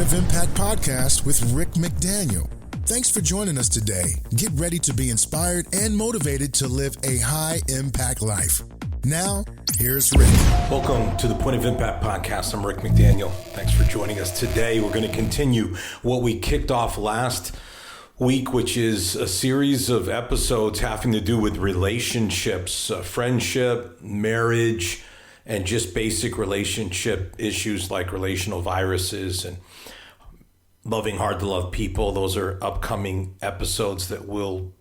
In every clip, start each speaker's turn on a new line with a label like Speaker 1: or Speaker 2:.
Speaker 1: Point of Impact podcast with Rick McDaniel. Thanks for joining us today. Get ready to be inspired and motivated to live a high-impact life. Now, here's Rick.
Speaker 2: Welcome to the Point of Impact podcast. I'm Rick McDaniel. Thanks for joining us today. We're going to continue what we kicked off last week, which is a series of episodes having to do with relationships, friendship, marriage, and just basic relationship issues like relational viruses and loving hard to love people. Those are upcoming episodes that we'll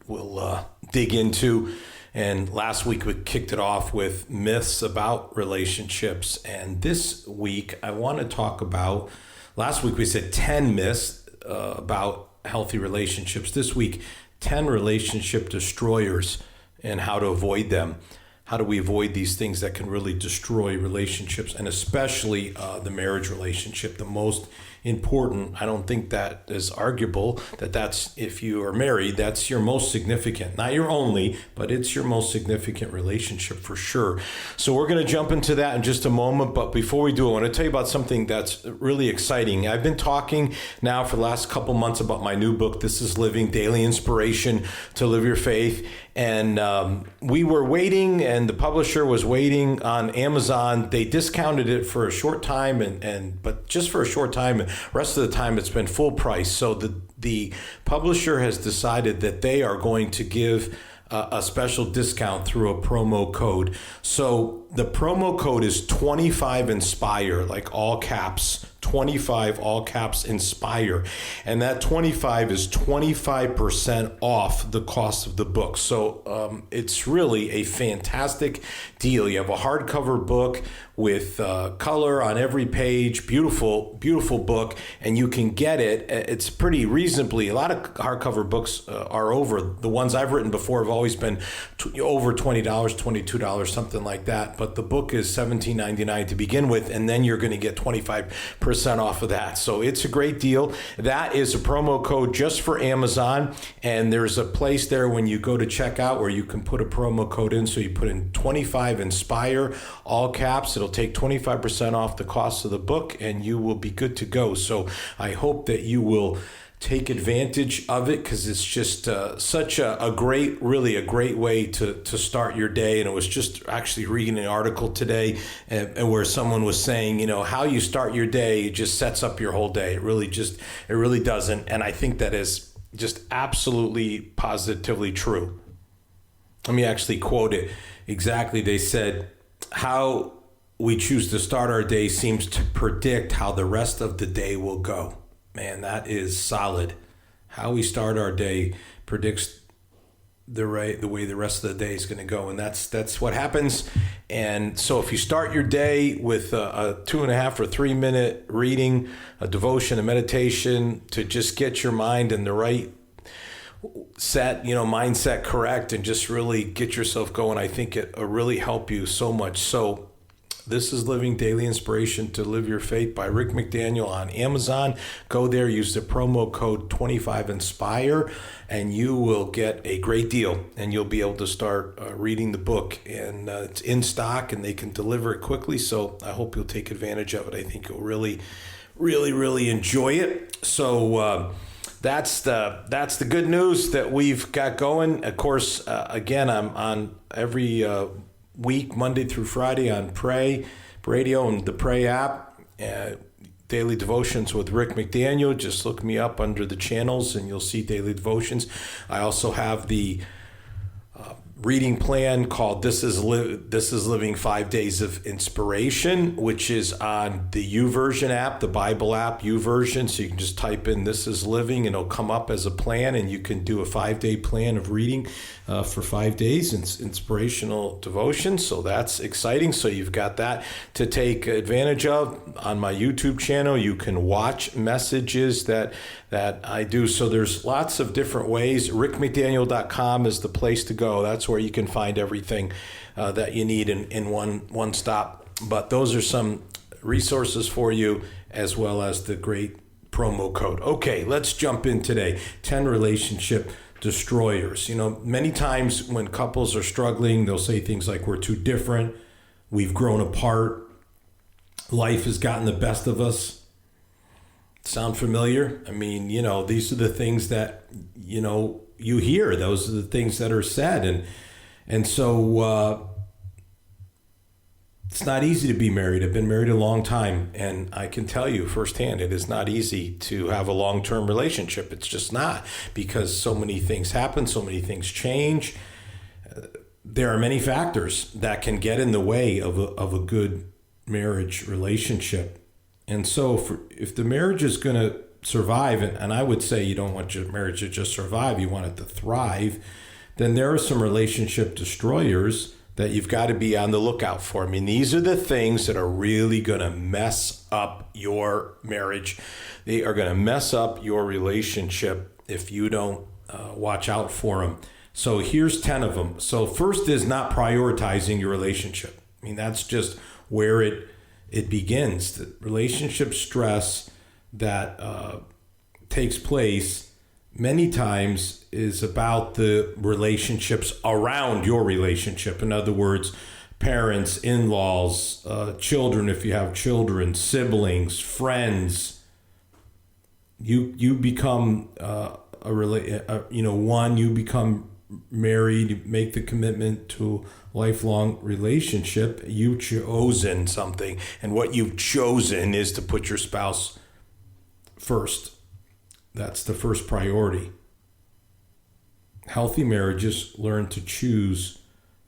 Speaker 2: dig into. And last week we kicked it off with myths about relationships. And this week I want to talk about, last week we said 10 myths about healthy relationships. This week, 10 relationship destroyers and how to avoid them. How do we avoid these things that can really destroy relationships, and especially the marriage relationship, the most important. I don't think that is arguable that's, if you are married, that's your most significant, not your only, but it's your most significant relationship for sure. So we're going to jump into that in just a moment. But before we do, I want to tell you about something that's really exciting. I've been talking now for the last couple months about my new book, This is Living, Daily Inspiration to Live Your Faith. And we were waiting, and the publisher was waiting on Amazon. They discounted it for a short time, but just for a short time. Rest of the time, it's been full price. So the publisher has decided that they are going to give a special discount through a promo code. So the promo code is 25INSPIRE, like all caps, 25 all caps INSPIRE. And that 25 is 25% off the cost of the book. So it's really a fantastic deal. You have a hardcover book with color on every page, beautiful, beautiful book, and you can get it. It's pretty reasonably. A lot of hardcover books are over. The ones I've written before have always been over $20, $22, something like that. But the book is $17.99 to begin with, and then you're going to get 25% off of that. So it's a great deal. That is a promo code just for Amazon, and there's a place there when you go to checkout where you can put a promo code in. So you put in 25INSPIRE, all caps. It'll take 25% off the cost of the book, and you will be good to go. So I hope that you will take advantage of it, because it's just such a great way to start your day. And it was just actually reading an article today and where someone was saying, how you start your day just sets up your whole day. It really doesn't. And I think that is just absolutely positively true. Let me actually quote it exactly. They said, how we choose to start our day seems to predict how the rest of the day will go. Man, that is solid. How we start our day predicts the way the rest of the day is going to go, and that's what happens. And so, if you start your day with a 2.5 or 3 minute reading, a devotion, a meditation to just get your mind in the right mindset correct, and just really get yourself going, I think it'll really help you so much. So, This is Living, Daily Inspiration to Live Your Faith by Rick McDaniel on Amazon. Go there, use the promo code 25INSPIRE, and you will get a great deal, and you'll be able to start reading the book. And it's in stock, and they can deliver it quickly, so I hope you'll take advantage of it. I think you'll really, really, really enjoy it. So that's the good news that we've got going. Of course, again, I'm on every week, Monday through Friday, on Pray Radio and the Pray app. Daily Devotions with Rick McDaniel. Just look me up under the channels and you'll see Daily Devotions. I also have the reading plan called This is Living 5 Days of Inspiration, which is on the YouVersion app, the Bible app, YouVersion. So you can just type in This is Living and it'll come up as a plan, and you can do a 5-day plan of reading for 5 days, inspirational devotion. So that's exciting. So you've got that to take advantage of. On my YouTube channel, you can watch messages that I do. So there's lots of different ways. rickmcdaniel.com is the place to go. That's where you can find everything that you need in one stop. But those are some resources for you, as well as the great promo code. Okay, let's jump in today. 10 relationship destroyers. Many times when couples are struggling, they'll say things like, we're too different, we've grown apart, life has gotten the best of us. Sound familiar? I mean, these are the things that, you hear. Those are the things that are said. And so it's not easy to be married. I've been married a long time, and I can tell you firsthand, it is not easy to have a long-term relationship. It's just not, because so many things happen, so many things change. There are many factors that can get in the way of a good marriage relationship. And so if the marriage is going to survive, and I would say you don't want your marriage to just survive, you want it to thrive, then there are some relationship destroyers that you've got to be on the lookout for. I mean, these are the things that are really going to mess up your marriage. They are going to mess up your relationship if you don't watch out for them. So here's 10 of them. So first is not prioritizing your relationship. I mean, that's just where it begins. The relationship stress that takes place many times is about the relationships around your relationship. In other words, parents, in-laws, children, if you have children, siblings, friends. You become you become married, you make the commitment to a lifelong relationship. You've chosen something, and what you've chosen is to put your spouse first. That's the first priority. Healthy marriages learn to choose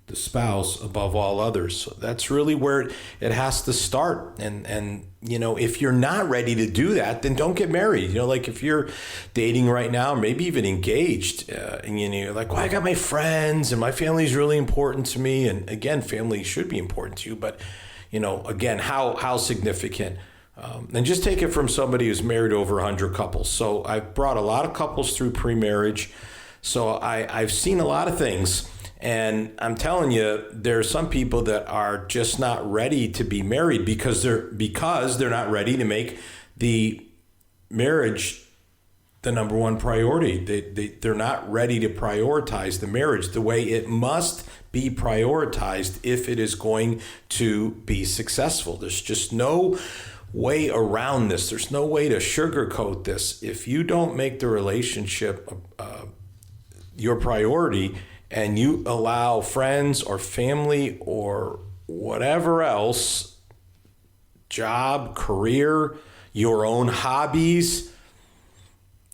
Speaker 2: the spouse above all others. So that's really where it has to start. And if you're not ready to do that, then don't get married. Like if you're dating right now, maybe even engaged, and you're like, well, I got my friends and my family is really important to me. And again, family should be important to you. But, again, how significant? And just take it from somebody who's married over 100 couples. So I've brought a lot of couples through pre-marriage. So I've seen a lot of things. And I'm telling you, there are some people that are just not ready to be married because they're not ready to make the marriage the number one priority. They're not ready to prioritize the marriage the way it must be prioritized if it is going to be successful. There's just no way around this. There's no way to sugarcoat this. If you don't make the relationship your priority, and you allow friends or family or whatever else, job, career, your own hobbies,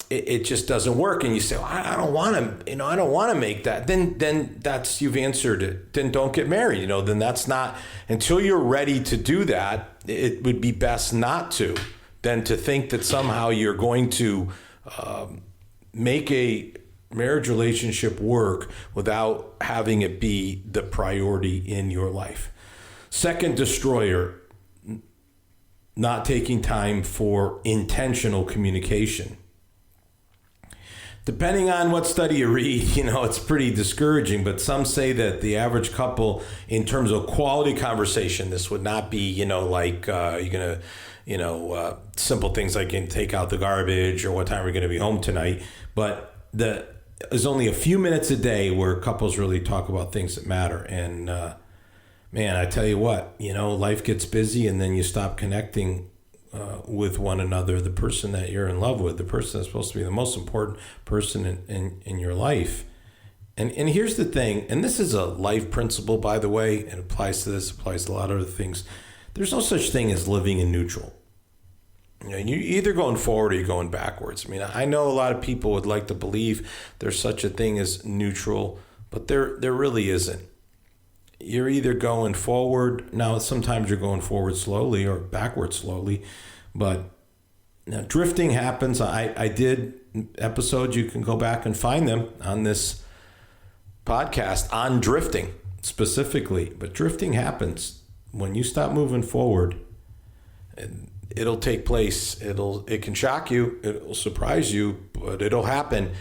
Speaker 2: it just doesn't work. And you say, well, I don't want to, I don't want to make that. Then that's, you've answered it. Then don't get married. Then that's not, until you're ready to do that, it would be best not to, than to think that somehow you're going to make a marriage relationship work without having it be the priority in your life. Second destroyer, not taking time for intentional communication. Depending on what study you read, it's pretty discouraging, but some say that the average couple, in terms of quality conversation, this would not be, you're going to, simple things like take out the garbage or what time we're going to be home tonight. But there's only a few minutes a day where couples really talk about things that matter. And man, I tell you what, life gets busy, and then you stop connecting with one another. The person that you're in love with, the person that's supposed to be the most important person in your life. And here's the thing, and this is a life principle, by the way. It applies to this, applies to a lot of other things. There's no such thing as living in neutral. You're either going forward or you're going backwards. I mean, I know a lot of people would like to believe there's such a thing as neutral, but there really isn't. You're either going forward. Now, sometimes you're going forward slowly or backwards slowly, but now drifting happens. I did episodes, you can go back and find them on this podcast on drifting specifically, but drifting happens when you stop moving forward. It'll take place. It can shock you. It'll surprise you, but it'll happen.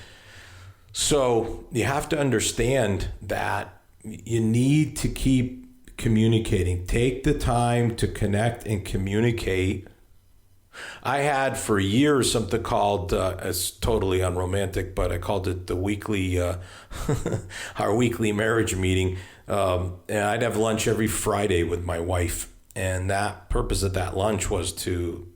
Speaker 2: So you have to understand that you need to keep communicating. Take the time to connect and communicate. I had for years something called, it's totally unromantic, but I called it the weekly, our weekly marriage meeting. And I'd have lunch every Friday with my wife. And that purpose of that lunch was to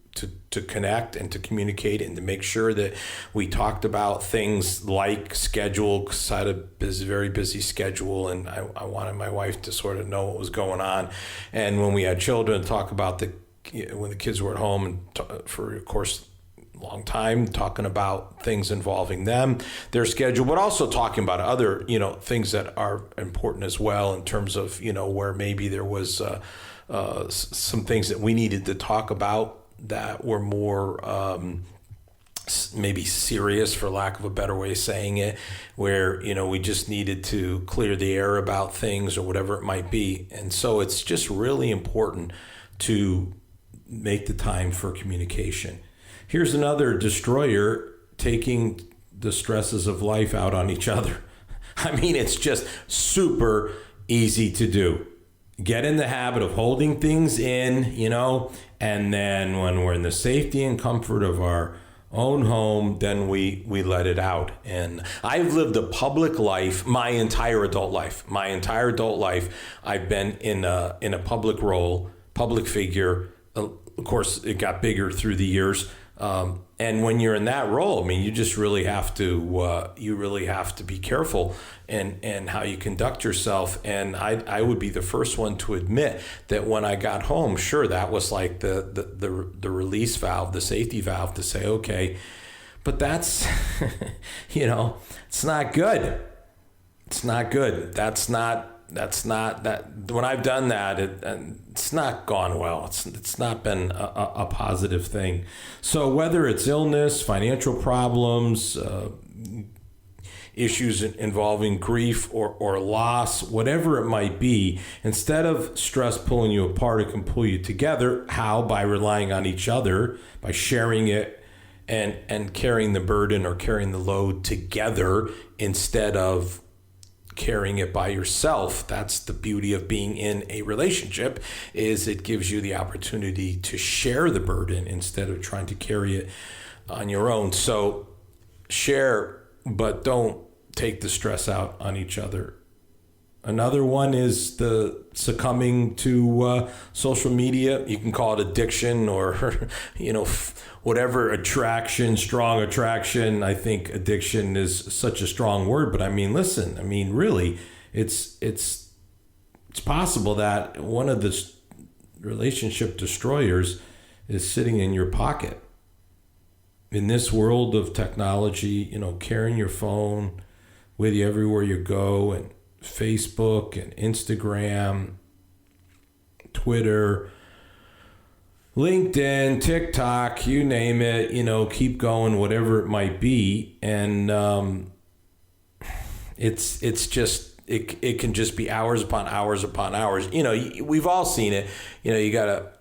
Speaker 2: connect and to communicate and to make sure that we talked about things like schedule, because I had a very busy schedule, and I wanted my wife to sort of know what was going on. And when we had children, talk about when the kids were at home, and for, of course, long time talking about things involving them, their schedule, but also talking about other, things that are important as well in terms of, where maybe there was some things that we needed to talk about that were more maybe serious, for lack of a better way of saying it, where, we just needed to clear the air about things or whatever it might be. And so it's just really important to make the time for communication. Here's another destroyer taking the stresses of life out on each other. I mean, it's just super easy to do. Get in the habit of holding things in, and then when we're in the safety and comfort of our own home, then we let it out. And I've lived a public life my entire adult life. I've been in a public role, public figure. Of course, it got bigger through the years. And when you're in that role, I mean, you just really have to be careful and how you conduct yourself. And I would be the first one to admit that when I got home, sure, that was like the release valve, the safety valve to say, okay, but that's, it's not good. It's not good. That's not that. When I've done that, it's not gone well. It's not been a positive thing. So whether it's illness, financial problems, issues involving grief or loss, whatever it might be, instead of stress pulling you apart, it can pull you together. How? By relying on each other, by sharing it and carrying the burden or carrying the load together instead of carrying it by yourself. That's the beauty of being in a relationship, is it gives you the opportunity to share the burden instead of trying to carry it on your own. So share, but don't take the stress out on each other. Another one is the succumbing to social media. You can call it addiction or, whatever, strong attraction. I think addiction is such a strong word, but I mean, listen, really, it's possible that one of the relationship destroyers is sitting in your pocket. In this world of technology, carrying your phone with you everywhere you go, and Facebook and Instagram, Twitter, LinkedIn, TikTok, you name it, keep going, whatever it might be. And it's just, it can just be hours upon hours upon hours. We've all seen it. You got a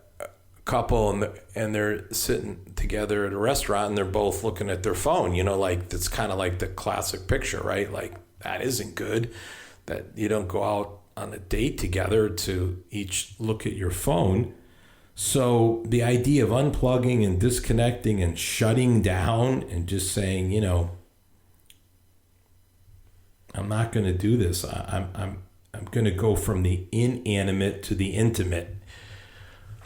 Speaker 2: couple and they're sitting together at a restaurant and they're both looking at their phone, it's kind of like the classic picture, right? Like, that isn't good. That you don't go out on a date together to each look at your phone. So the idea of unplugging and disconnecting and shutting down and just saying, I'm not going to do this. I'm going to go from the inanimate to the intimate.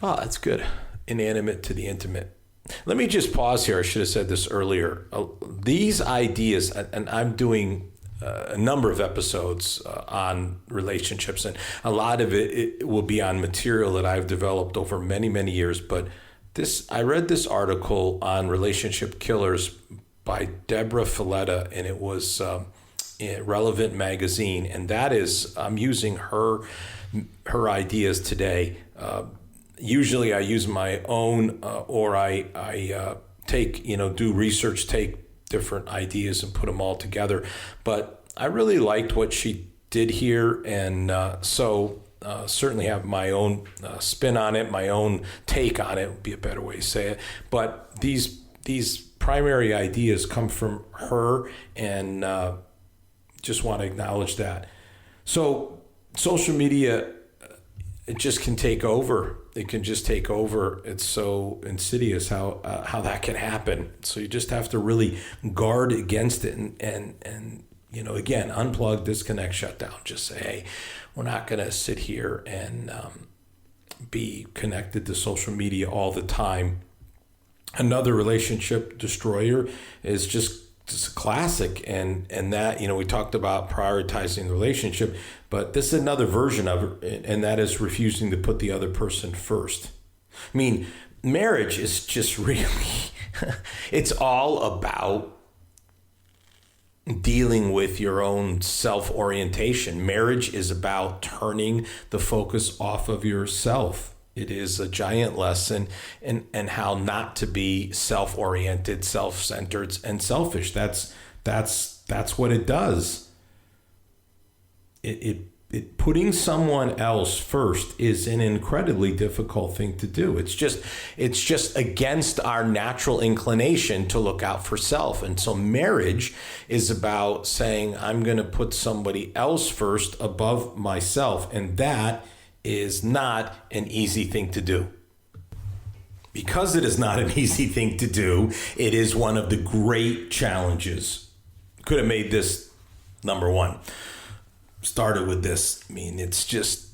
Speaker 2: Oh, that's good. Inanimate to the intimate. Let me just pause here. I should have said this earlier. These ideas, and I'm doing a number of episodes on relationships, and a lot of it will be on material that I've developed over many, many years. But I read this article on relationship killers by Deborah Fileta, and it was in Relevant magazine, and that is, I'm using her ideas today. Usually I use my own, or I take, do research, take different ideas and put them all together. But I really liked what she did here, and so certainly have my own spin on it, my own take on it would be a better way to say it. But these primary ideas come from her, and just want to acknowledge that. So social media, it just can take over. It can just take over. It's so insidious how that can happen. So you just have to really guard against it and again, unplug, disconnect, shut down. Just say, hey, we're not going to sit here and be connected to social media all the time. Another relationship destroyer is just a classic, and that, we talked about prioritizing the relationship, but this is another version of it, and that is refusing to put the other person first. I mean, marriage is just really, it's all about dealing with your own self-orientation. Marriage is about turning the focus off of yourself. It is a giant lesson in how not to be self-oriented, self-centered, and selfish. That's what it does. It putting someone else first is an incredibly difficult thing to do. It's just against our natural inclination to look out for self. And so marriage is about saying, I'm going to put somebody else first above myself, and that is not an easy thing to do. Because it is not an easy thing to do, it is one of the great challenges. Could have made this number one. Started with this. I mean, it's just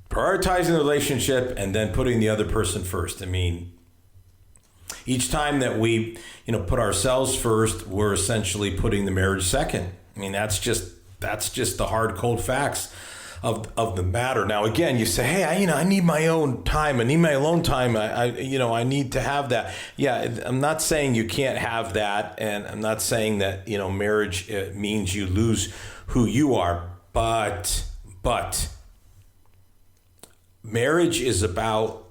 Speaker 2: prioritizing the relationship and then putting the other person first. I mean, each time that we, put ourselves first, we're essentially putting the marriage second. I mean, that's just the hard, cold facts of the matter. Now, again, you say, hey, I need my own time. I need my alone time. I need to have that. Yeah, I'm not saying you can't have that. And I'm not saying that, marriage means you lose who you are. But marriage is about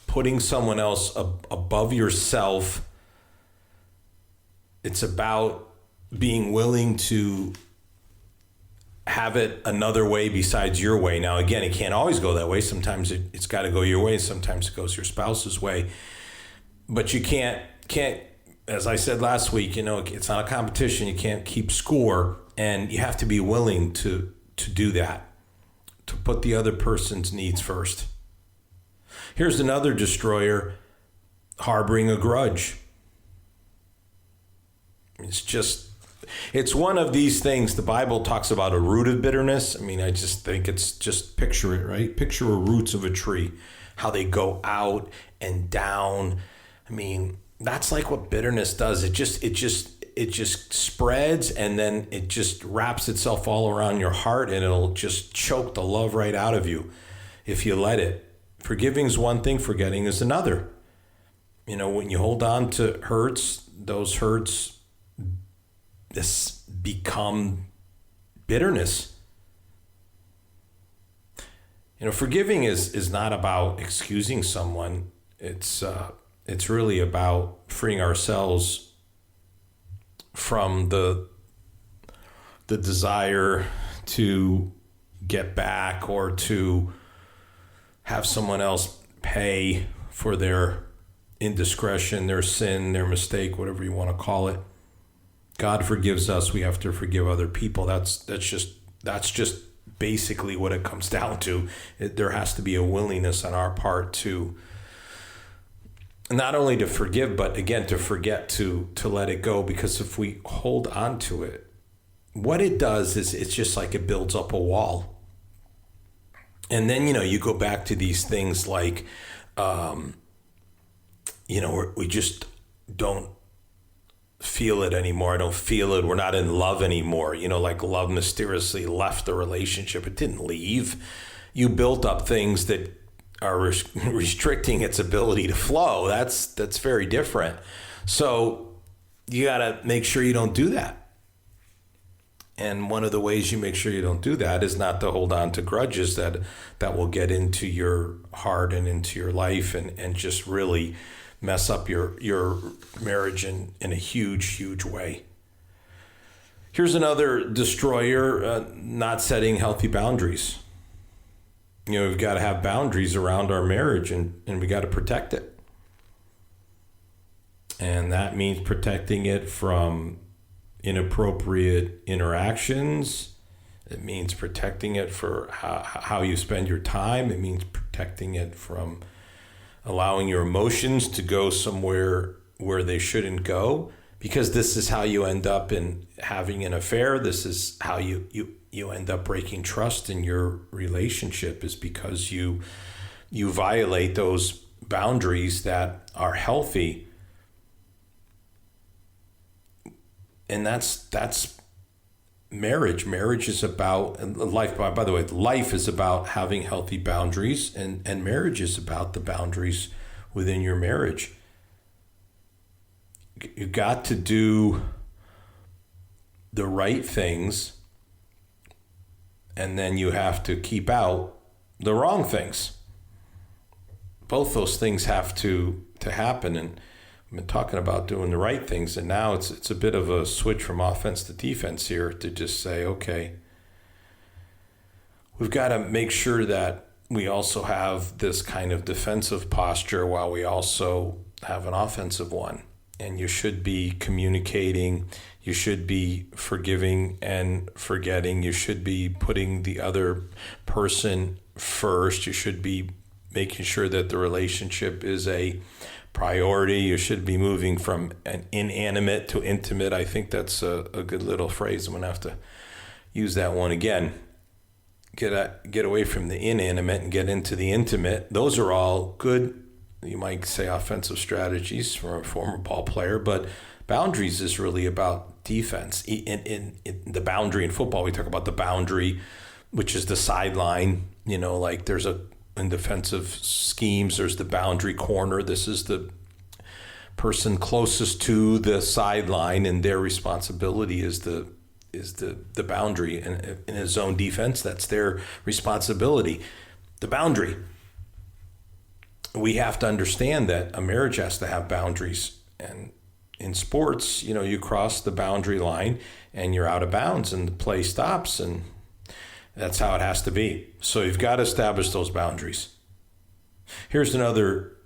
Speaker 2: putting someone else above yourself. It's about being willing to have it another way besides your way. Now, again, it can't always go that way. Sometimes it's got to go your way. Sometimes it goes your spouse's way. But you can't, as I said last week, it's not a competition. You can't keep score, and you have to be willing to do that, to put the other person's needs first. Here's another destroyer: harboring a grudge. It's one of these things. The Bible talks about a root of bitterness. I mean, I just think picture it, right? Picture the roots of a tree, how they go out and down. I mean, that's like what bitterness does. It just spreads, and then it just wraps itself all around your heart, and it'll just choke the love right out of you if you let it. Forgiving is one thing, forgetting is another. When you hold on to hurts, those hurts become bitterness. Forgiving is not about excusing someone. It's really about freeing ourselves from the desire to get back or to have someone else pay for their indiscretion, their sin, their mistake, whatever you want to call it. God forgives us. We have to forgive other people. That's just basically what it comes down to. There has to be a willingness on our part to not only to forgive, but again, to forget to let it go. Because if we hold on to it, what it does is it's just like it builds up a wall. And then, you go back to these things like, we just don't feel it anymore. I don't feel it. We're not in love anymore. Like love mysteriously left the relationship. It didn't leave. You built up things that are restricting its ability to flow. That's very different. So you got to make sure you don't do that. And one of the ways you make sure you don't do that is not to hold on to grudges that will get into your heart and into your life and just really mess up your marriage in a huge, huge way. Here's another destroyer, not setting healthy boundaries. We've got to have boundaries around our marriage, and we got to protect it. And that means protecting it from inappropriate interactions. It means protecting it for how you spend your time. It means protecting it from allowing your emotions to go somewhere where they shouldn't go, because this is how you end up in having an affair. This is how you end up breaking trust in your relationship, is because you violate those boundaries that are healthy. And that's marriage. Marriage is about life. By the way, life is about having healthy boundaries, and marriage is about the boundaries within your marriage. You got to do the right things, and then you have to keep out the wrong things. Both those things have to happen, and I've been talking about doing the right things, and now it's a bit of a switch from offense to defense here to just say, okay, we've got to make sure that we also have this kind of defensive posture while we also have an offensive one. And you should be communicating, you should be forgiving and forgetting, you should be putting the other person first, you should be making sure that the relationship is a priority, you should be moving from an inanimate to intimate. I think that's a good little phrase. I'm going to have to use that one again. Get away from the inanimate and get into the intimate. Those are all good, you might say, offensive strategies for a former ball player, but boundaries is really about defense. In the boundary in football, we talk about the boundary, which is the sideline. Like there's in defensive schemes, there's the boundary corner. This is the person closest to the sideline, and their responsibility is the boundary. And in a zone defense, that's their responsibility, the boundary. We have to understand that a marriage has to have boundaries. And in sports, you cross the boundary line and you're out of bounds and the play stops, and that's how it has to be. So you've got to establish those boundaries. Here's another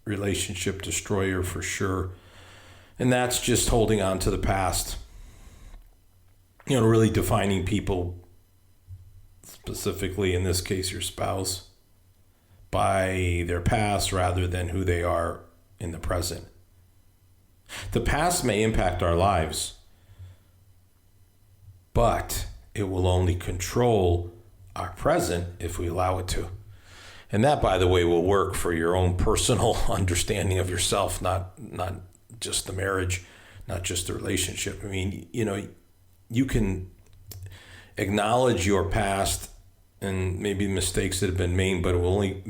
Speaker 2: relationship destroyer for sure, and that's just holding on to the past. Really defining people, specifically in this case your spouse, by their past rather than who they are in the present. The past may impact our lives, but it will only control our present if we allow it to. And that, by the way, will work for your own personal understanding of yourself, not just the marriage, not just the relationship. I mean, you can acknowledge your past and maybe mistakes that have been made, but it will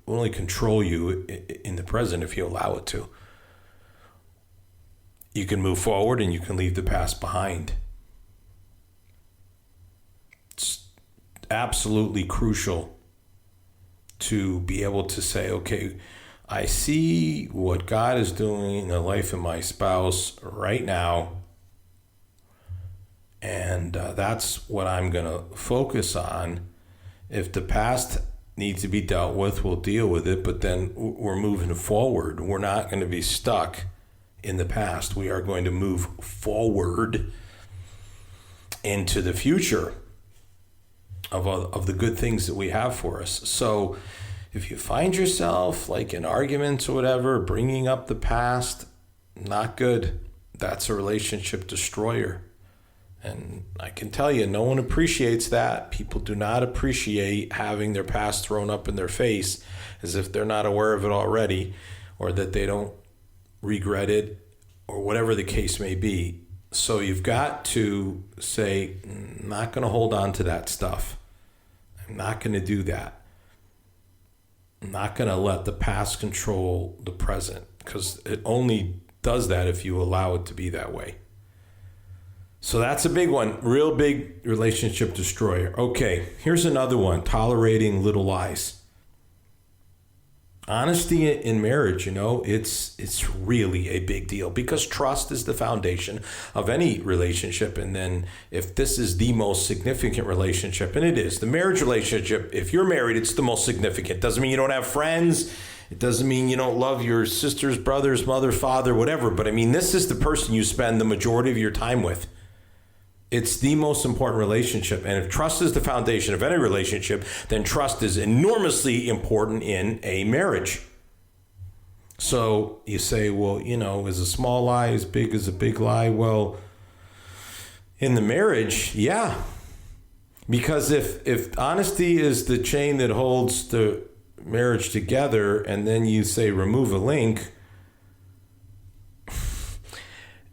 Speaker 2: only control you in the present if you allow it to. You can move forward and you can leave the past behind. It's absolutely crucial to be able to say, okay, I see what God is doing in the life of my spouse right now, and that's what I'm going to focus on. If the past needs to be dealt with, we'll deal with it, but then we're moving forward. We're not going to be stuck in the past. We are going to move forward into the future of the good things that we have for us. So if you find yourself like in arguments or whatever, bringing up the past, not good. That's a relationship destroyer. And I can tell you, no one appreciates that. People do not appreciate having their past thrown up in their face as if they're not aware of it already, or that they don't regret it, or whatever the case may be. So you've got to say, I'm not going to hold on to that stuff. I'm not going to do that. I'm not going to let the past control the present, because it only does that if you allow it to be that way. So that's a big one, real big relationship destroyer. Okay, here's another one, tolerating little lies. Honesty in marriage, it's really a big deal, because trust is the foundation of any relationship. And then if this is the most significant relationship, and it is, the marriage relationship, if you're married, it's the most significant. Doesn't mean you don't have friends. It doesn't mean you don't love your sisters, brothers, mother, father, whatever. But I mean, this is the person you spend the majority of your time with. It's the most important relationship. And if trust is the foundation of any relationship, then trust is enormously important in a marriage. So you say, well, is a small lie as big as a big lie? Well, in the marriage, yeah. Because if honesty is the chain that holds the marriage together, and then you say remove a link,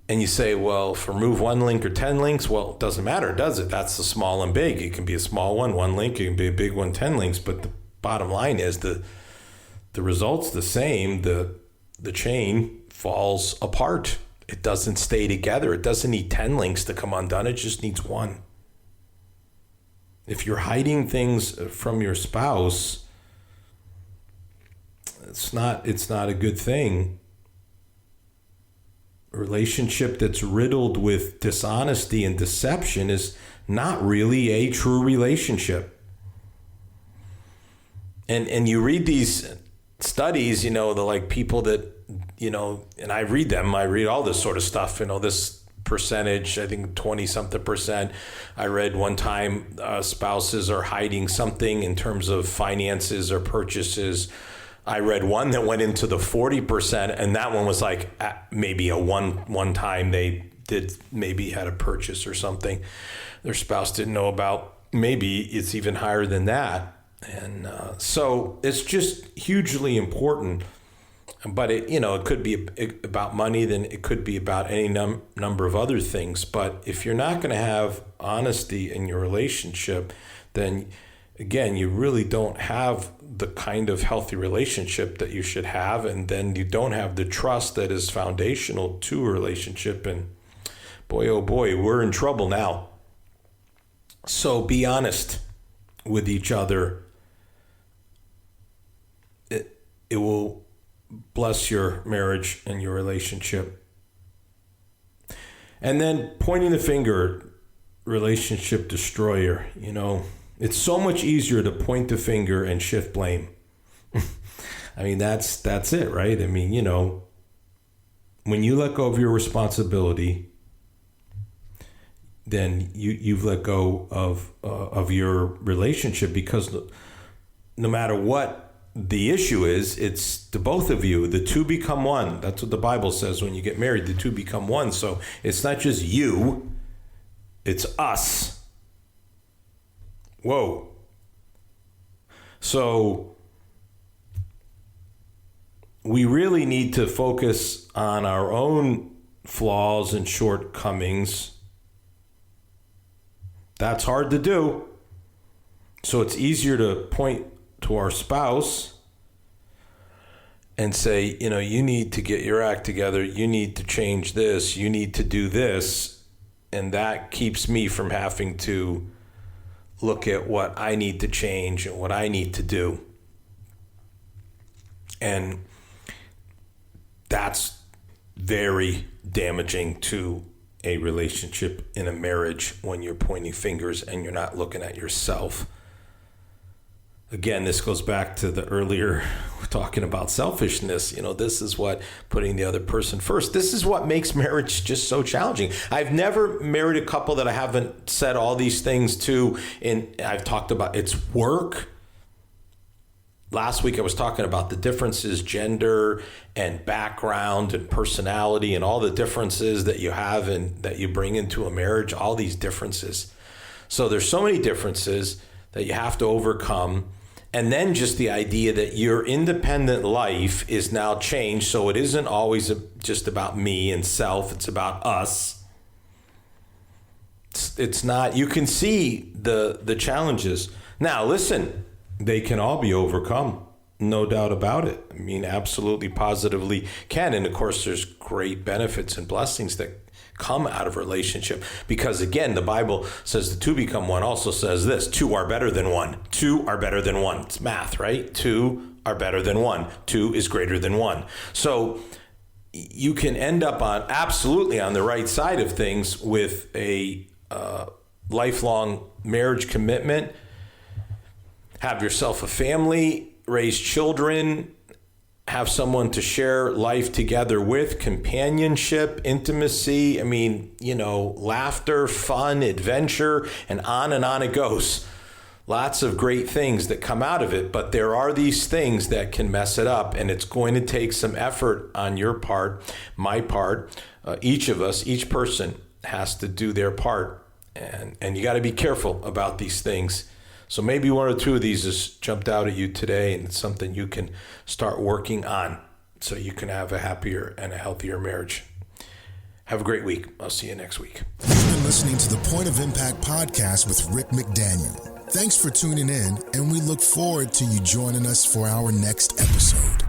Speaker 2: And you say, well, if remove one link or 10 links, well, it doesn't matter, does it? That's the small and big. It can be a small one link. It can be a big one, 10 links. But the bottom line is the result's the same. The chain falls apart. It doesn't stay together. It doesn't need 10 links to come undone. It just needs one. If you're hiding things from your spouse, it's not a good thing. A relationship that's riddled with dishonesty and deception is not really a true relationship. And you read these studies, the like people that, and I read them, I read all this sort of stuff, this percentage, I think 20-something%. I read one time spouses are hiding something in terms of finances or purchases. I read one that went into the 40%, and that one was like maybe a one time they did maybe had a purchase or something their spouse didn't know about. Maybe it's even higher than that. And so it's just hugely important. But it could be about money, then it could be about any number of other things. But if you're not going to have honesty in your relationship, then again, you really don't have the kind of healthy relationship that you should have, and then you don't have the trust that is foundational to a relationship. And boy, oh boy, we're in trouble now. So be honest with each other. It will bless your marriage and your relationship. And then pointing the finger, relationship destroyer, it's so much easier to point the finger and shift blame. I mean, that's it, right? I mean, when you let go of your responsibility, then you've let go of your relationship, because no matter what the issue is, it's the both of you. The two become one. That's what the Bible says. When you get married, the two become one. So it's not just you, it's us. Whoa. So we really need to focus on our own flaws and shortcomings. That's hard to do. So it's easier to point to our spouse and say, you need to get your act together. You need to change this. You need to do this. And that keeps me from having to look at what I need to change and what I need to do. And that's very damaging to a relationship in a marriage, when you're pointing fingers and you're not looking at yourself. Again, this goes back to the earlier talking about selfishness. This is what putting the other person first. This is what makes marriage just so challenging. I've never married a couple that I haven't said all these things to. And I've talked about it's work. Last week I was talking about the differences, gender and background and personality, and all the differences that you have and that you bring into a marriage, all these differences. So there's so many differences that you have to overcome. And then just the idea that your independent life is now changed. So it isn't always just about me and self. It's about us. It's not, you can see the challenges. Now, listen, they can all be overcome. No doubt about it. I mean, absolutely, positively can. And of course, there's great benefits and blessings that come out of a relationship, because again, the Bible says the two become one. Also says this: two are better than one. Two are better than one. It's math, right? Two are better than one. Two is greater than one. So you can end up absolutely on the right side of things with a lifelong marriage commitment. Have yourself a family, raise children, have someone to share life together with, companionship, intimacy, laughter, fun, adventure, and on it goes. Lots of great things that come out of it, but there are these things that can mess it up, and it's going to take some effort on your part, my part, each of us, each person has to do their part, and you got to be careful about these things. So maybe one or two of these just jumped out at you today, and it's something you can start working on so you can have a happier and a healthier marriage. Have a great week. I'll see you next week.
Speaker 1: You've been listening to the Point of Impact podcast with Rick McDaniel. Thanks for tuning in, and we look forward to you joining us for our next episode.